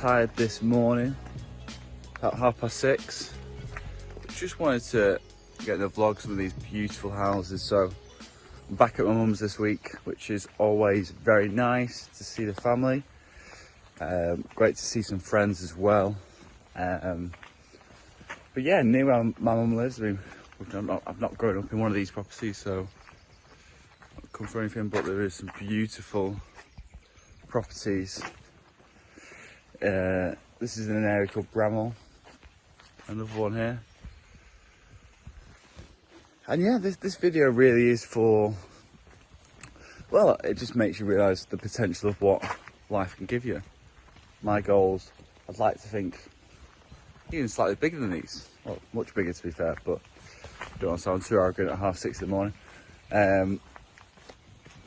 tired this morning, about 6:30. Just wanted to get in the vlog some of these beautiful houses. So I'm back at my mum's this week, which is always very nice to see the family. Great to see some friends as well. But yeah, near where my mum lives. I mean, I've not grown up in one of these properties, so I don't come for anything, but there is some beautiful properties. This is in an area called Bramhall. Another one here. And yeah, this video really is for, well, it just makes you realise the potential of what life can give you. My goals, I'd like to think, even slightly bigger than these. Well, much bigger to be fair, but don't want to sound too arrogant at 6:30 in the morning.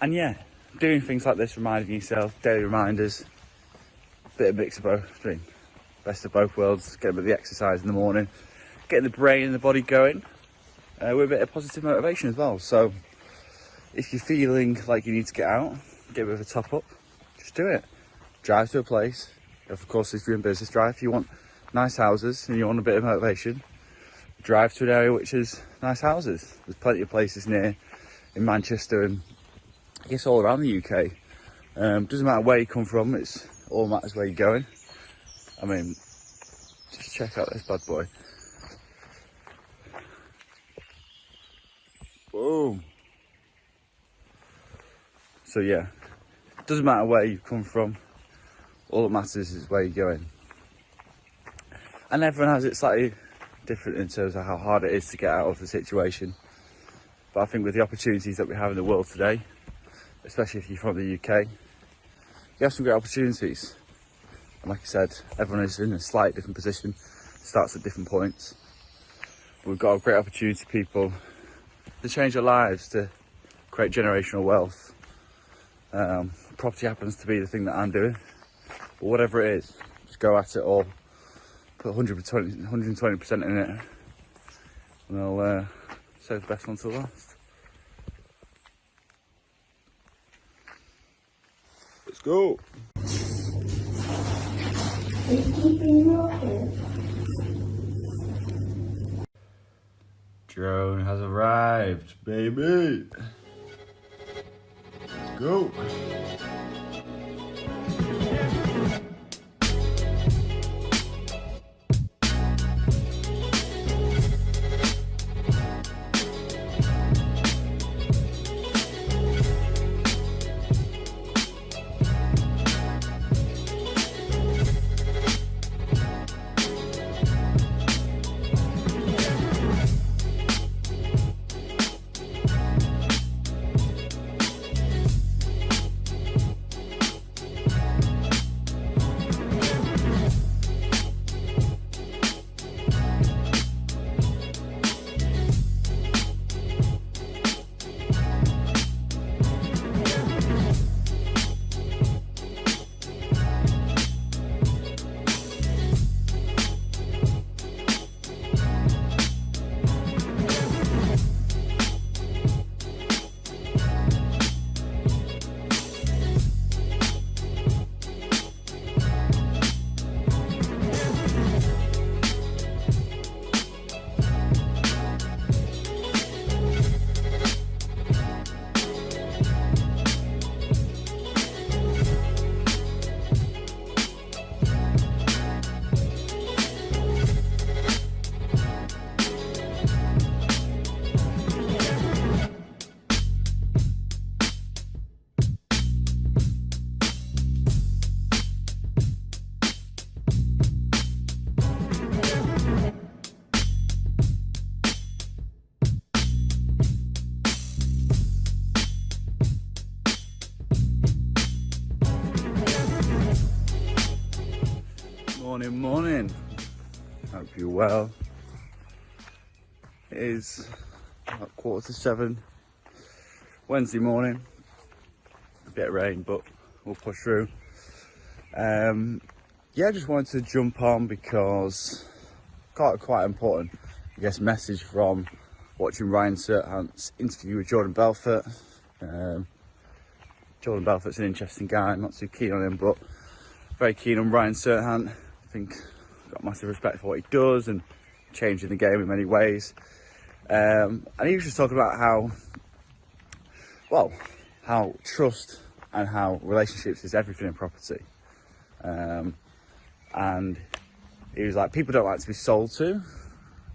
And yeah, doing things like this, reminding yourself, daily reminders, bit of mix of both, doing best of both worlds, getting a bit of the exercise in the morning, getting the brain and the body going, with a bit of positive motivation as well. So if you're feeling like you need to get out, get a bit of a top up, just do it. Drive to a place. Of course, if you're in business, drive. If you want nice houses and you want a bit of motivation, drive to an area which has nice houses. There's plenty of places near in Manchester and I guess all around the UK. Doesn't matter where you come from, it's all matters where you're going. I mean, just check out this bad boy. Boom. So yeah, doesn't matter where you come from, all that matters is where you're going. And everyone has it slightly different in terms of how hard it is to get out of the situation. But I think with the opportunities that we have in the world today, especially if you're from the UK, you have some great opportunities. And like I said, everyone is in a slightly different position, starts at different points. We've got a great opportunity, people, to change their lives, to create generational wealth. Property happens to be the thing that I'm doing, but whatever it is, just go at it all. Put 120% in it, and I'll save the best one till last. Let's go. Drone has arrived, baby. Let's go. Morning. Hope you're well. It is about 7:15 Wednesday morning. A bit of rain, but we'll push through. Yeah, I just wanted to jump on because quite important, I guess, message from watching Ryan Sertant's interview with Jordan Belfort. Jordan Belfort's an interesting guy. I'm not too keen on him, but very keen on Ryan Serhant. I think I've got massive respect for what he does and changing the game in many ways. And he was just talking about how trust and how relationships is everything in property. And he was like, people don't like to be sold to,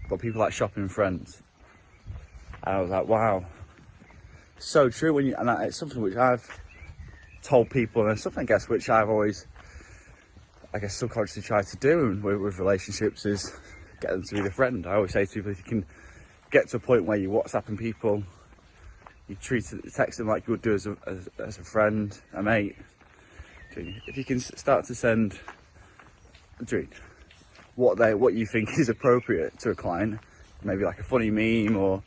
but people like shopping with friends. And I was like, wow, so true. And it's something which I've told people, and it's something, I guess, which I've always, subconsciously tried to do with relationships, is get them to be the friend. I always say to people, if you can get to a point where you WhatsApping people, you text them like you would do as a friend, a mate. If you can start to send what you think is appropriate to a client, maybe like a funny meme, or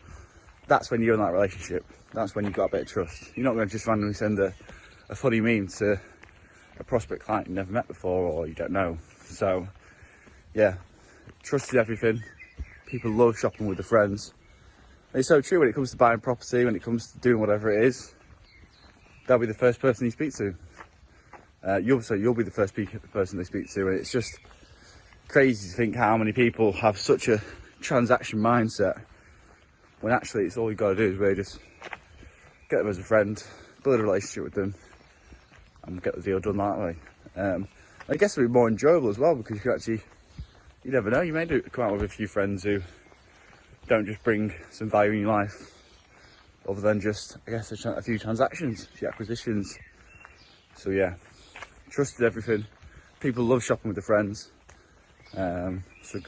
that's when you're in that relationship. That's when you've got a bit of trust. You're not going to just randomly send a funny meme to a prospect client you've never met before or you don't know. So yeah, trust is everything. People love shopping with their friends. And it's so true when it comes to buying property, when it comes to doing whatever it is. They'll be the first person you speak to. You'll be the first person they speak to, and it's just crazy to think how many people have such a transaction mindset, when actually it's all you got to do is really just get them as a friend, build a relationship with them, and get the deal done that way. I guess it'll be more enjoyable as well, because you never know, you may come out with a few friends who don't just bring some value in your life, other than just, I guess, a few transactions, a few acquisitions. So yeah, trust is everything. People love shopping with their friends. So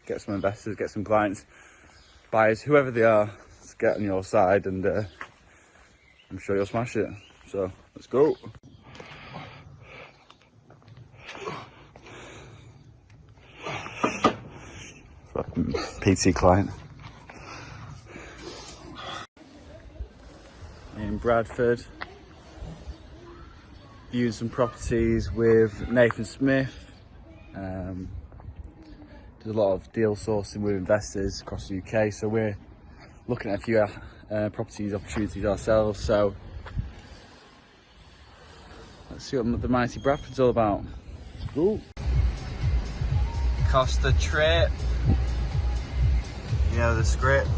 get some investors, get some clients, buyers, whoever they are, to get on your side, and I'm sure you'll smash it. So let's go. PT client in Bradford, viewed some properties with Nathan Smith. There's a lot of deal sourcing with investors across the UK, so we're looking at a few opportunities ourselves. So let's see what the mighty Bradford's all about. Ooh. Costa trip. You know the script.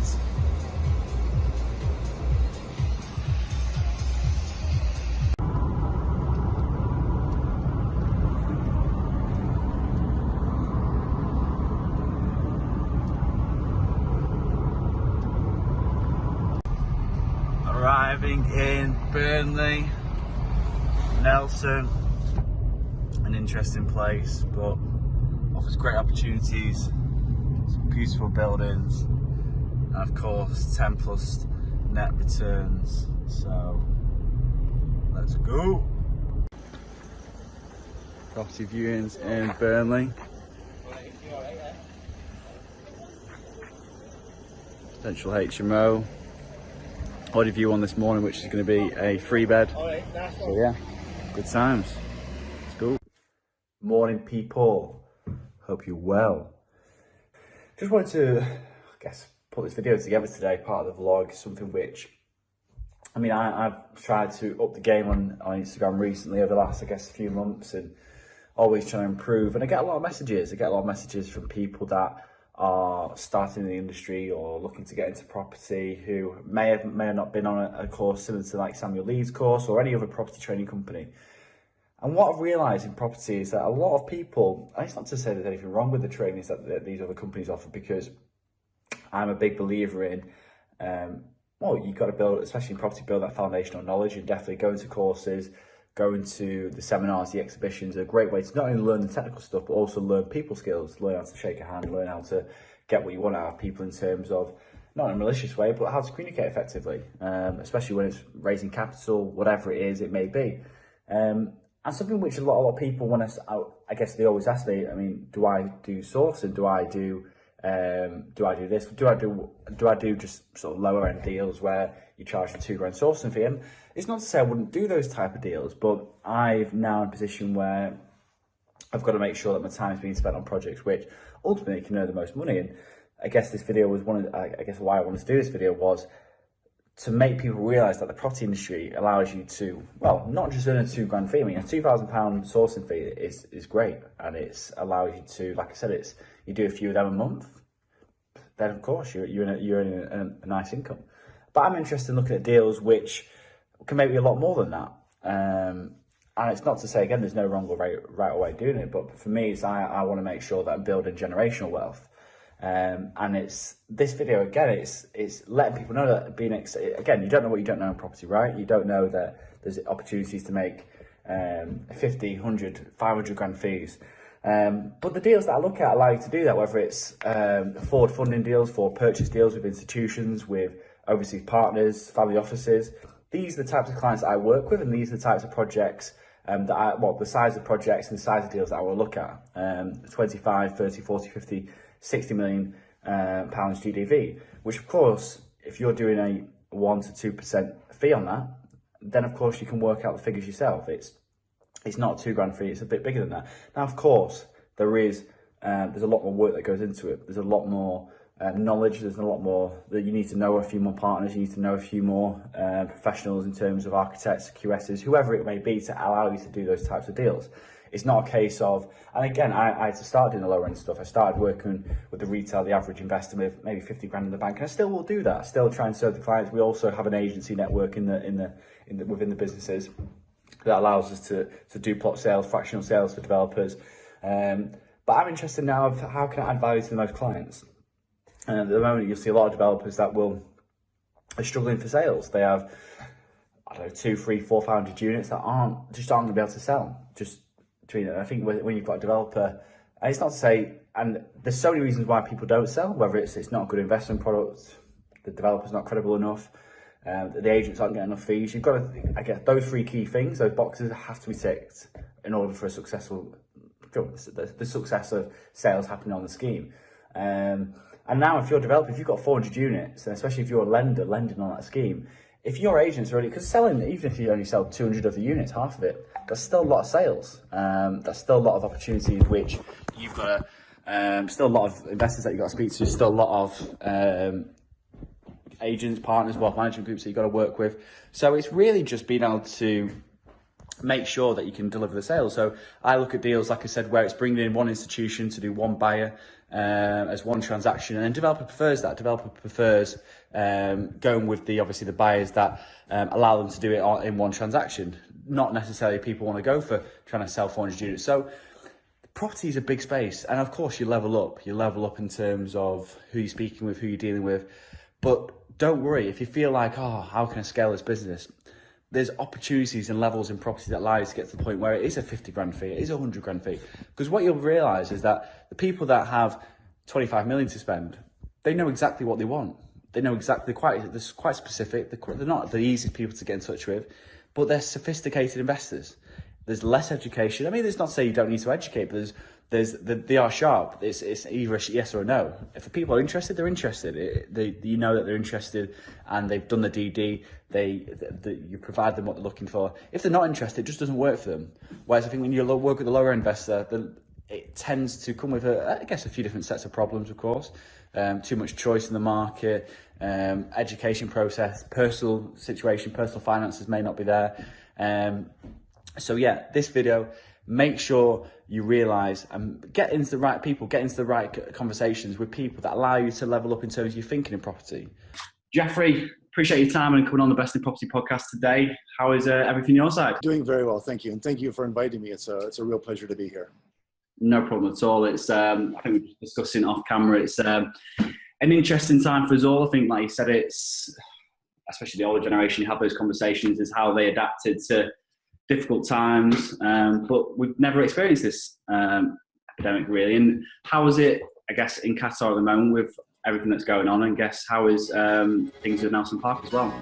Arriving in Burnley, Nelson, an interesting place, but offers great opportunities, some beautiful buildings, and of course 10+ net returns. So let's go. Property viewings in Burnley. Potential HMO. Already view one this morning, which is going to be a 3-bed. So yeah, good times. Let's go. Morning, people. Hope you're well. Just wanted to, put this video together today, part of the vlog, something which, I've tried to up the game on Instagram recently over the last, few months, and always trying to improve. And I get a lot of messages. I get a lot of messages from people that are starting in the industry or looking to get into property, who may have not been on a course similar to like Samuel Lee's course or any other property training company. And what I've realised in property is that a lot of people, and it's not to say there's anything wrong with the trainings that these other companies offer, because I'm a big believer in, you've got to build, especially in property, build that foundational knowledge, and definitely going to courses, going to the seminars, the exhibitions are a great way to not only learn the technical stuff, but also learn people skills, learn how to shake a hand, learn how to get what you want out of people in terms of, not in a malicious way, but how to communicate effectively, especially when it's raising capital, whatever it is, it may be. And something which a lot of people want to, they always ask me, do I do sourcing? Do I do this? Do I do just sort of lower end deals where you charge the £2,000 sourcing fee? And it's not to say I wouldn't do those type of deals, but I've now in a position where I've got to make sure that my time is being spent on projects which ultimately can earn the most money. And I guess this video was why I wanted to do this video was to make people realise that the property industry allows you to, well, not just earn a £2,000 fee. I mean, a £2,000 sourcing fee is great, and it's allows you to, like I said, it's you do a few of them a month, then of course you're in a nice income. But I'm interested in looking at deals which can make me a lot more than that. And it's not to say, again, there's no wrong or right way of doing it, but for me, it's I want to make sure that I'm building generational wealth. And it's this video again, it's letting people know that again, you don't know what you don't know in property, right? You don't know that there's opportunities to make 50, 100, 500 grand fees. But the deals that I look at allow you to do that, whether it's forward funding deals, forward purchase deals with institutions, with overseas partners, family offices. These are the types of clients that I work with, and these are the types of projects the size of projects and the size of deals that I will look at. 25, 30, 40, 50, 60 million pounds GDV, which of course, if you're doing a 1 to 2% fee on that, then of course you can work out the figures yourself. It's not a £2,000 fee, it's a bit bigger than that. Now, of course, there's a lot more work that goes into it. There's a lot more knowledge, there's a lot more that you need to know a few more partners, you need to know a few more professionals in terms of architects, QSs, whoever it may be, to allow you to do those types of deals. It's not a case of, and again, I had to start doing the lower end stuff. I started working with the retail, the average investor with maybe 50 grand in the bank, and I still will do that. I still try and serve the clients. We also have an agency network within the businesses that allows us to do plot sales, fractional sales for developers. But I'm interested now of how can I add value to the most clients. And at the moment, you'll see a lot of developers that are struggling for sales. They have, I don't know, 2, 3, 4, 500 units that aren't going to be able to sell. I think when you've got a developer, and it's not to say, and there's so many reasons why people don't sell, whether it's not a good investment product, the developer's not credible enough, the agents aren't getting enough fees. You've got to, I guess, those 3 key things, those boxes have to be ticked in order for the success of sales happening on the scheme. And now if you're a developer, if you've got 400 units, and especially if you're a lender lending on that scheme, if your agents are because selling, even if you only sell 200 of the units, half of it, that's still a lot of sales. That's still a lot of opportunities which you've got to, still a lot of investors that you've got to speak to, still a lot of agents, partners, wealth management groups that you've got to work with. So it's really just being able to make sure that you can deliver the sales. So I look at deals, like I said, where it's bringing in one institution to do one buyer as one transaction, and then developer prefers that. Developer prefers going with the buyers that allow them to do it in one transaction. Not necessarily people want to go for trying to sell 400 units. So property is a big space, and of course you level up. You level up in terms of who you're speaking with, who you're dealing with. But don't worry if you feel like, oh, how can I scale this business? There's opportunities and levels in property that allow you to get to the point where it is a 50 grand fee, it is a 100 grand fee. Because what you'll realise is that the people that have 25 million to spend, they know exactly what they want. They know exactly, they're quite specific. They're not the easiest people to get in touch with, but they're sophisticated investors. There's less education. I mean, it's not to say you don't need to educate, but they are sharp. It's either a yes or a no. If the people are interested, they're interested. You know that they're interested, and they've done the DD. You provide them what they're looking for. If they're not interested, it just doesn't work for them. Whereas I think when you work with the lower investor, it tends to come with a few different sets of problems. Of course, too much choice in the market, education process, personal situation, personal finances may not be there. So yeah, this video, make sure you realise and get into the right people, get into the right conversations with people that allow you to level up in terms of your thinking in property. Jeffrey, appreciate your time and coming on the Best in Property podcast today. How is everything on your side? Doing very well, thank you. And thank you for inviting me. It's a real pleasure to be here. No problem at all. It's I think we were discussing off camera, it's an interesting time for us all. I think, like you said, it's, especially the older generation, you have those conversations, is how they adapted to difficult times, but we've never experienced this epidemic really. And how is it, I guess, in Qatar at the moment with everything that's going on? And guess how is things in Nelson Park as well?